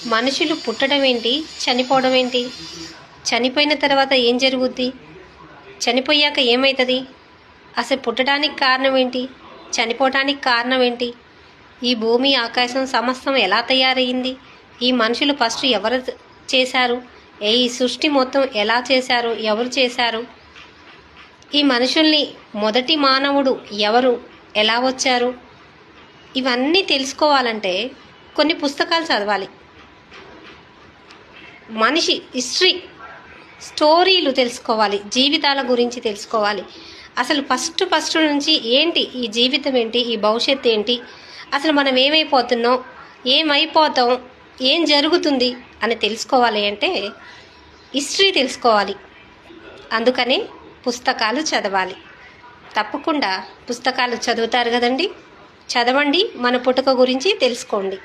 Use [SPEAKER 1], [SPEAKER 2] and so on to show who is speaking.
[SPEAKER 1] మనుషులు పుట్టడం ఏంటి, చనిపోవడం ఏంటి? చనిపోయిన తర్వాత ఏం జరుగుద్ది? చనిపోయాక ఏమవుతుంది? అసలు పుట్టడానికి కారణం ఏంటి? చనిపోవడానికి కారణం ఏంటి? ఈ భూమి ఆకాశం సమస్తం ఎలా తయారయ్యింది? ఈ మనుషులు ఫస్ట్ ఎవరు చేశారు? ఈ సృష్టి మొత్తం ఎలా చేశారు? ఎవరు చేశారు? ఈ మనుషుల్ని మొదటి మానవుడు ఎవరు? ఎలా వచ్చారు? ఇవన్నీ తెలుసుకోవాలంటే కొన్ని పుస్తకాలు చదవాలి. మనిషి హిస్టరీ, స్టోరీలు తెలుసుకోవాలి, జీవితాల గురించి తెలుసుకోవాలి. అసలు ఫస్ట్ నుంచి ఏంటి ఈ జీవితం, ఏంటి ఈ భవిష్యత్తు ఏంటి, అసలు మనం ఏమైపోతున్నాం, ఏమైపోతాం, ఏం జరుగుతుంది అని తెలుసుకోవాలి అంటే హిస్టరీ తెలుసుకోవాలి. అందుకనే పుస్తకాలు చదవాలి. తప్పకుండా పుస్తకాలు చదువుతారు కదండి, చదవండి, మన పుట్టుక గురించి తెలుసుకోండి.